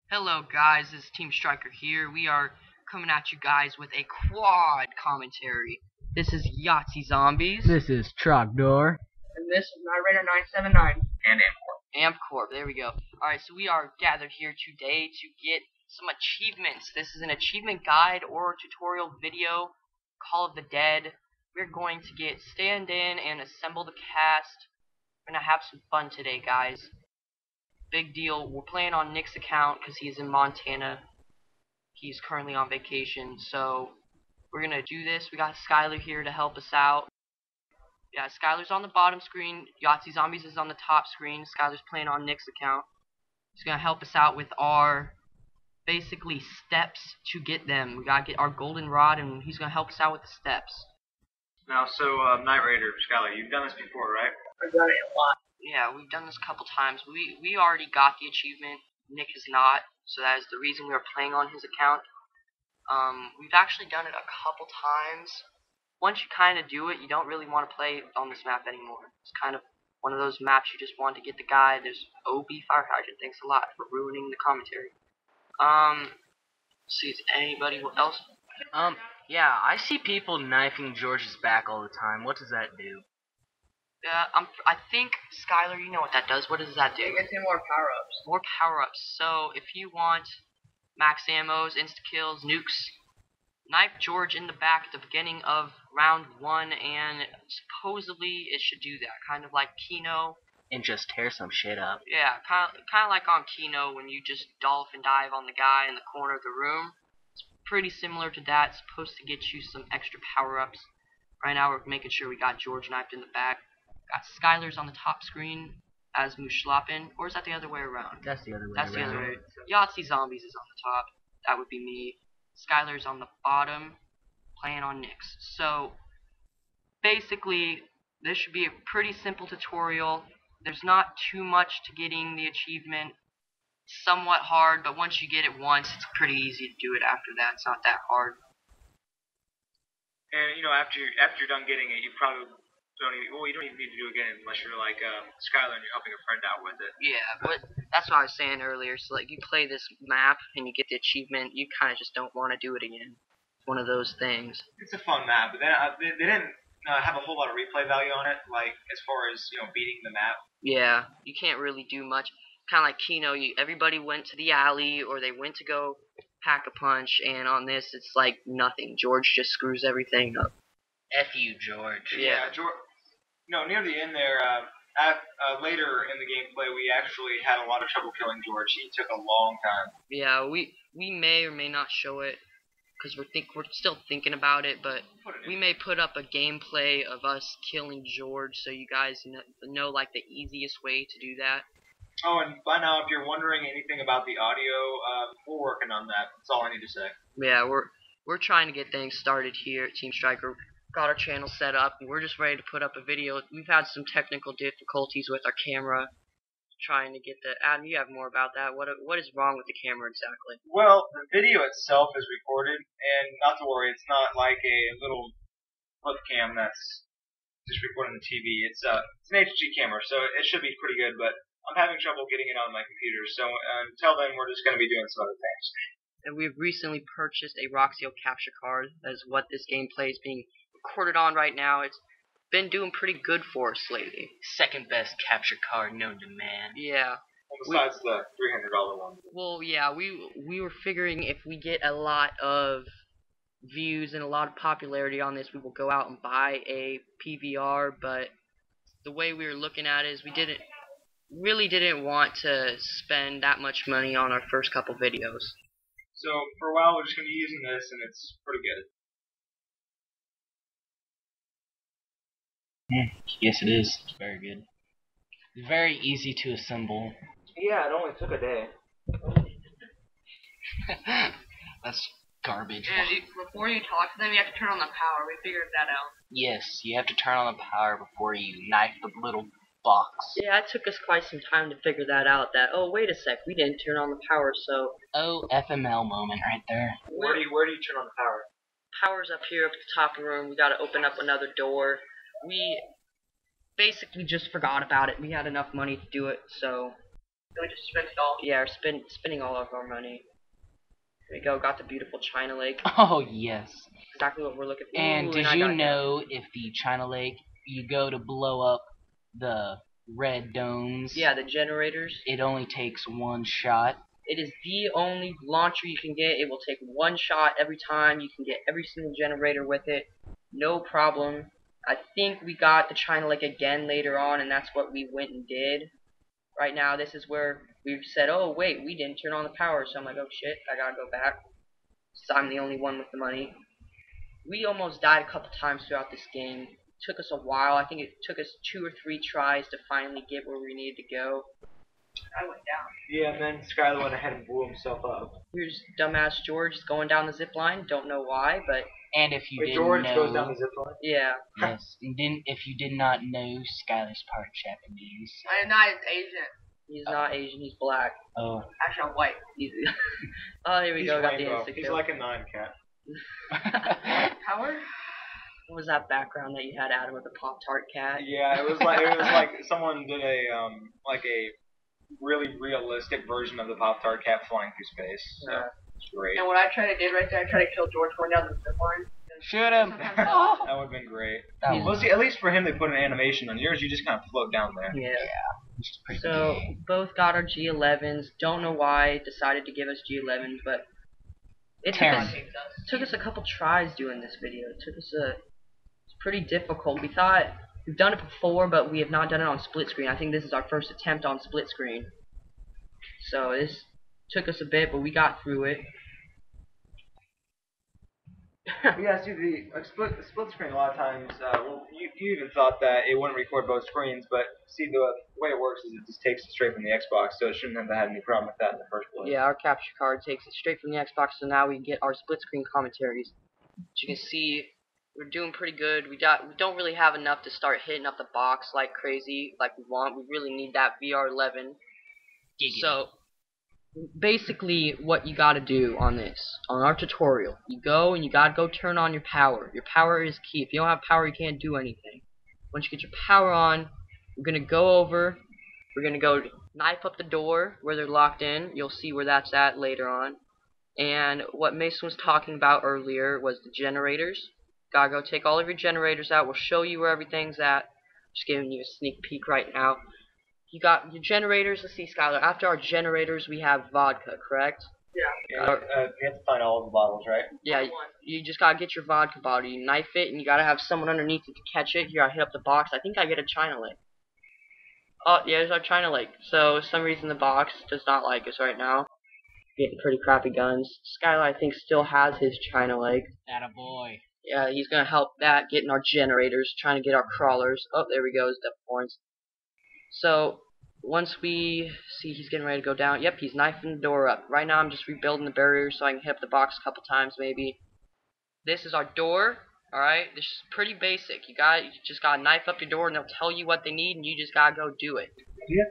Hello guys, this is Team Striker here. We are coming at you guys with a quad commentary. This is Yahtzee Zombies. This is Trogdor. And this is Narrator 979. And Ampcorp, there we go. Alright, so we are gathered here today to get some achievements. This is an achievement guide or tutorial video, Call of the Dead. We're going to get stand-in and assemble the cast. We're going to have some fun today, guys. Big deal. We're playing on Nick's account because he's in Montana. He's currently on vacation, so we're gonna do this. We got Skylar here to help us out. Yeah, Skylar's on the bottom screen. Yahtzee Zombies is on the top screen. Skylar's playing on Nick's account. He's gonna help us out with our basically steps to get them. We gotta get our golden rod, and he's gonna help us out with the steps. Now, Night Raider, Skylar, you've done this before, right? I've done it a lot. Yeah, we've done this a couple times. We already got the achievement. Nick has not, so that is the reason we are playing on his account. We've actually done it a couple times. Once you kind of do it, you don't really want to play on this map anymore. It's kind of one of those maps you just want to get the guy. There's OB Fire Hydrant. Thanks a lot for ruining the commentary. See if anybody else. Yeah, I see people knifing George's back all the time. What does that do? I think, Skylar, you know what that does. What does that do? It gets you more power-ups. More power-ups. So, if you want max ammos, insta-kills, nukes, knife George in the back at the beginning of round 1, and supposedly it should do that. Kind of like Kino. And just tear some shit up. Yeah, kind of like on Kino when you just dolphin dive on the guy in the corner of the room. It's pretty similar to that. It's supposed to get you some extra power-ups. Right now we're making sure we got George knifed in the back. Got Skylar's on the top screen as Mushlappin, or is that the other way around? That's the other way That's around. the other way. Yahtzee Zombies is on the top. That would be me. Skylar's on the bottom, playing on Nyx. So, basically, this should be a pretty simple tutorial. There's not too much to getting the achievement. It's somewhat hard, but once you get it once, it's pretty easy to do it after that. It's not that hard. And you know, after you're done getting it, you probably you don't even need to do it again unless you're like Skylar and you're helping a friend out with it. Yeah, but that's what I was saying earlier. So like, you play this map and you get the achievement, you kind of just don't want to do it again. It's one of those things. It's a fun map, but then they didn't have a whole lot of replay value on it, like as far as beating the map. Yeah, you can't really do much. Kind of like Kino, everybody went to the alley or they went to go pack a punch, and on this it's like nothing. George just screws everything up. F you, George. Yeah, George. Near the end there, later in the gameplay, we actually had a lot of trouble killing George. He took a long time. Yeah, we may or may not show it because we're still thinking about it, but we may put up a gameplay of us killing George so you guys know like the easiest way to do that. Oh, and by now, if you're wondering anything about the audio, we're working on that. That's all I need to say. Yeah, we're trying to get things started here at Team Striker. Got our channel set up, and we're just ready to put up a video. We've had some technical difficulties with our camera, trying to get the. Adam, you have more about that. What is wrong with the camera exactly? Well, the video itself is recorded, and not to worry, it's not like a little flip cam that's just recording the TV. It's an HD camera, so it should be pretty good, but I'm having trouble getting it on my computer, so until then, we're just going to be doing some other things. And we've recently purchased a Roxio capture card. That is what this gameplay is being recorded on right now. It's been doing pretty good for us lately. Second best capture card known to man. Yeah. Well, besides the $300 one. Well, yeah, we were figuring if we get a lot of views and a lot of popularity on this, we will go out and buy a PVR, but the way we were looking at it is we really didn't want to spend that much money on our first couple videos. So, for a while, we're just going to be using this, and it's pretty good. Yes, it is. It's very good. It's very easy to assemble. Yeah, it only took a day. That's garbage. And before you talk to them, you have to turn on the power. We figured that out. Yes, you have to turn on the power before you knife the little box. Yeah, it took us quite some time to figure that out. That, oh, wait a sec, we didn't turn on the power, so... Oh, FML moment right there. Where do you turn on the power? Power's up here, up at the top of the room. We gotta open up another door. We basically just forgot about it. We had enough money to do it, so So we just spent it all. Yeah, we're spending all of our money. There we go. Got the beautiful China Lake. Oh, yes. Exactly what we're looking for. And Ooh, did I you got it down. know if the China Lake, you go to blow up the red domes, Yeah, the generators. it only takes one shot? It is the only launcher you can get. It will take one shot every time. You can get every single generator with it. No problem. I think we got the China Lake again later on, and that's what we went and did. Right now, this is where we've said, oh, wait, we didn't turn on the power. So I'm like, oh, shit, I gotta go back. So I'm the only one with the money. We almost died a couple times throughout this game. It took us a while. I think it took us 2 or 3 tries to finally get where we needed to go. I went down. Yeah, and then Skylar went ahead and blew himself up. Here's dumbass George going down the zip line. Don't know why, but And if you Wait, didn't George know, goes down the zip line? yeah. yes, and if you did not know, Skylar's part Japanese. I am not Asian. He's not Asian, he's black. Oh. Actually, I'm white. He's oh, here we He's go. Got the rainbow. instant He's kill. like a 9 cat. Howard? What was that background that you had, Adam, with the Pop-Tart cat? Yeah, it was like someone did a really realistic version of the Pop-Tart cat flying through space. So it's great. And what I tried to do right there, I tried to kill George going down the zip line. Shoot him! That would have been great. That Well, see, at least for him they put an animation on yours. You just kind of float down there. Yeah. Which is pretty So, gay. both got our G11s. Don't know why decided to give us G11s, but it Terran. took us a couple tries doing this video. It's pretty difficult. We thought we've done it before, but we have not done it on split screen. I think this is our first attempt on split screen. So this took us a bit, but we got through it. Yeah, see, the split screen a lot of times, well, you even thought that it wouldn't record both screens, but see, the way it works is it just takes it straight from the Xbox, so it shouldn't have had any problem with that in the first place. Yeah, our capture card takes it straight from the Xbox, so now we get our split screen commentaries. As you can see, we're doing pretty good. We don't really have enough to start hitting up the box like crazy, like we want. We really need that VR11. So, basically what you gotta do on our tutorial, you go and you gotta go turn on your power. Your power is key. If you don't have power, you can't do anything. Once you get your power on, we're gonna go over, we're gonna go knife up the door where they're locked in. You'll see where that's at later on. And what Mason was talking about earlier was the generators. Gotta go take all of your generators out. We'll show you where everything's at. Just giving you a sneak peek right now. You got your generators. Let's see, Skylar. After our generators, we have vodka, correct? Yeah. You have to find all of the bottles, right? Yeah, you just gotta get your vodka bottle. You knife it, and you gotta have someone underneath it to catch it. Here, I hit up the box. I think I get a China Lake. Oh, yeah, there's our China Lake. So, for some reason, the box does not like us right now. Getting pretty crappy guns. Skylar, I think, still has his China Lake. Attaboy. Yeah, he's gonna help that, getting our generators, trying to get our crawlers. Oh, there we go, his depth points. So, once we see he's getting ready to go down, yep, he's knifing the door up. Right now I'm just rebuilding the barriers so I can hit up the box a couple times maybe. This is our door, alright? This is pretty basic. You just gotta knife up your door and they'll tell you what they need and you just gotta go do it. Do you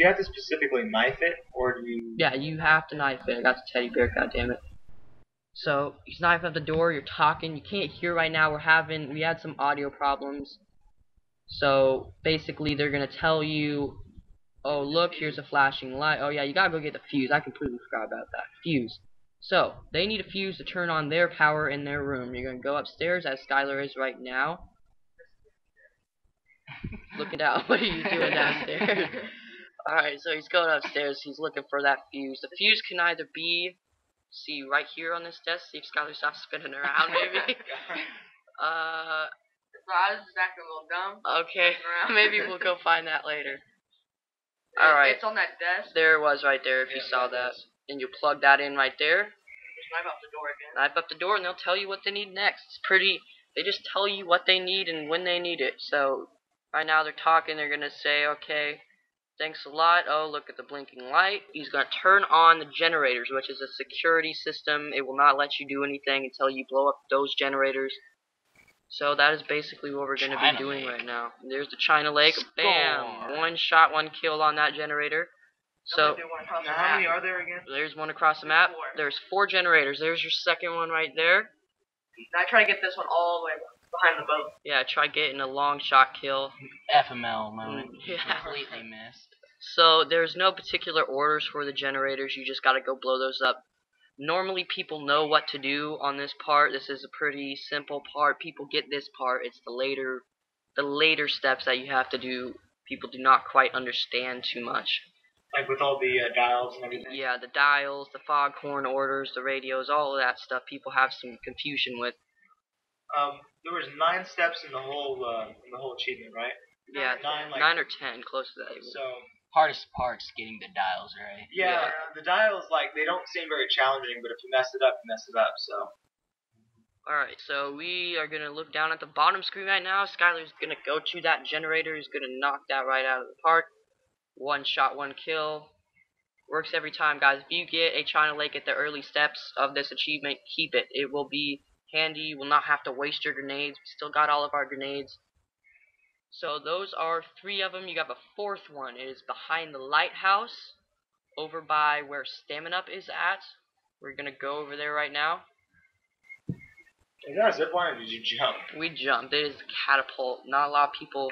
have to specifically knife it, or do you... Yeah, you have to knife it. I got the teddy bear, goddammit. So, he's knifing up the door, you're talking, you can't hear right now, we had some audio problems. So, basically, they're going to tell you, oh, look, here's a flashing light. Oh, yeah, you got to go get the fuse. I completely forgot about that. Fuse. So, they need a fuse to turn on their power in their room. You're going to go upstairs, as Skylar is right now. Looking down. What are you doing downstairs? Alright, so he's going upstairs. He's looking for that fuse. The fuse can either be, see, right here on this desk. See if Skylar stops spinning around, maybe. So I was just acting a little dumb. Okay, maybe we'll go find that later. Alright. It's on that desk. There it was right there if you saw that. And you plug that in right there. Just knife out the door again. Knife up the door and they'll tell you what they need next. It's pretty, they just tell you what they need and when they need it. So, right now they're talking, they're going to say, okay, thanks a lot. Oh, look at the blinking light. He's going to turn on the generators, which is a security system. It will not let you do anything until you blow up those generators. So that is basically what we're going to be doing right now. There's the China Lake. Bam! 1 shot, 1 kill on that generator. So, Now, how many are there again? there's one across the map. There's 4 generators. There's your second one right there. And I try to get this one all the way behind the boat. Yeah, try getting a long shot kill. FML moment. Yeah. Completely missed. So there's no particular orders for the generators. You just gotta go blow those up. Normally people know what to do on this part. This is a pretty simple part. People get this part. It's the later steps that you have to do. People do not quite understand too much. Like with all the dials and everything. Yeah, the dials, the foghorn orders, the radios, all of that stuff people have some confusion with. There was 9 steps in the whole achievement, right? Yeah, 9 or 10, close to that. So Hardest part's getting the dials right. yeah, the dials, like, they don't seem very challenging, but if you mess it up, you mess it up. So. Alright, so we are gonna look down at the bottom screen right now. Skylar's gonna go to that generator. He's gonna knock that right out of the park. 1 shot, 1 kill. Works every time, guys. If you get a China Lake at the early steps of this achievement, keep it. It will be handy. You will not have to waste your grenades. We still got all of our grenades. So those are 3 of them. You got the 4th one. It is behind the lighthouse, over by where Stamina Up is at. We're gonna go over there right now. Is that a zip line or did you jump? We jumped. It is a catapult. Not a lot of people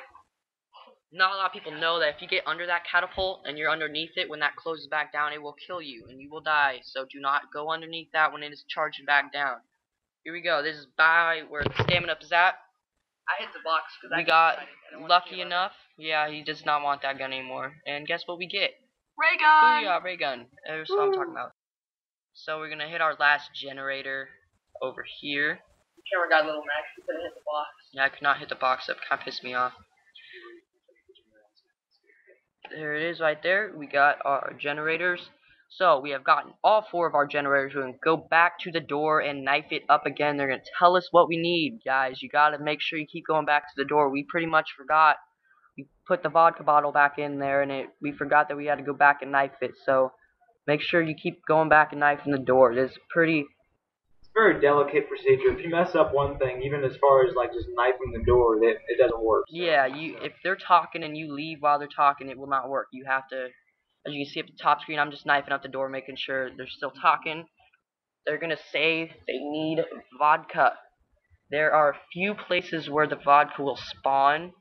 know that if you get under that catapult and you're underneath it, when that closes back down, it will kill you and you will die. So do not go underneath that when it is charging back down. Here we go. This is by where the Stamina Up is at. I hit the box because We got lucky enough. Yeah, he does not want that gun anymore. And guess what we get? Ray gun. Booyah, ray gun. That's what I'm talking about. So we're gonna hit our last generator over here. The camera got a little mad. He couldn't hit the box. Yeah, I could not hit the box up. Kind of pissed me off. There it is right there. We got our generators. So we have gotten all 4 of our generators. We're going to go back to the door and knife it up again. They're going to tell us what we need, guys. You got to make sure you keep going back to the door. We pretty much forgot. We put the vodka bottle back in there, and we forgot that we had to go back and knife it. So make sure you keep going back and knifing the door. It's It's a very delicate procedure. If you mess up one thing, even as far as like just knifing the door, it doesn't work. So. Yeah, if they're talking and you leave while they're talking, it will not work. You have to, as you can see up the top screen, I'm just knifing up the door, making sure they're still talking. They're going to say they need vodka. There are a few places where the vodka will spawn.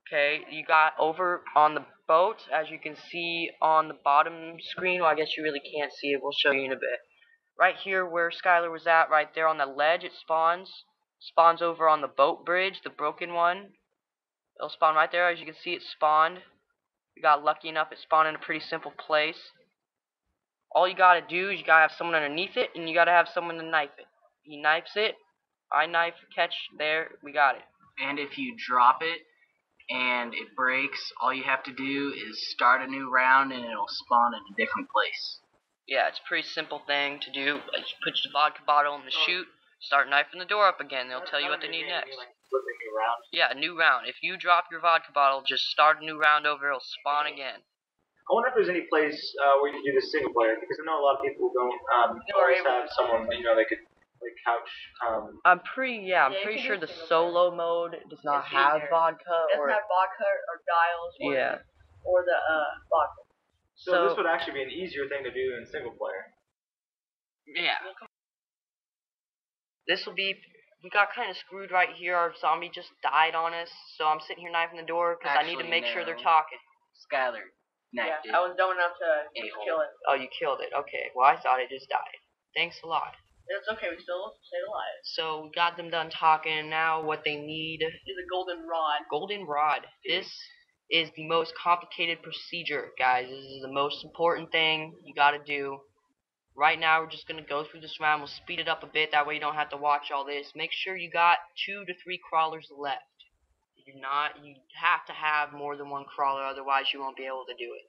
Okay, you got over on the boat, as you can see on the bottom screen. Well, I guess you really can't see it. We'll show you in a bit. Right here where Skylar was at, right there on the ledge, it spawns. Spawns over on the boat bridge, the broken one. It'll spawn right there. As you can see, it spawned. We got lucky enough it spawned in a pretty simple place. All you gotta do is you gotta have someone underneath it, and you gotta have someone to knife it. He knifes it. I knife, catch, there, we got it. And if you drop it and it breaks, all you have to do is start a new round and it'll spawn in a different place. Yeah, it's a pretty simple thing to do. Like, you put the vodka bottle in the chute, start knifing the door up again. They'll tell you what they need next. Yeah, a new round. If you drop your vodka bottle, just start a new round over. It'll spawn again. I wonder if there's any place where you can do this single player, because I know a lot of people don't always have someone they could like couch. I'm pretty sure the solo mode does not have vodka It doesn't or have vodka or dials or the vodka. So this would actually be an easier thing to do in single player. Yeah. This will be. We got kind of screwed right here. Our zombie just died on us, so I'm sitting here knifing the door because I need to make sure they're talking. Skylar knifed it. I was dumb enough to just kill it. Oh, you killed it. Okay. Well, I thought it just died. Thanks a lot. It's okay. We still stayed alive. So we got them done talking. Now what they need is a golden rod. Golden rod. This is the most complicated procedure, guys. This is the most important thing you got to do. Right now, we're just going to go through this round. We'll speed it up a bit. That way you don't have to watch all this. Make sure you got 2 to 3 crawlers left. You have to have more than 1 crawler. Otherwise, you won't be able to do it.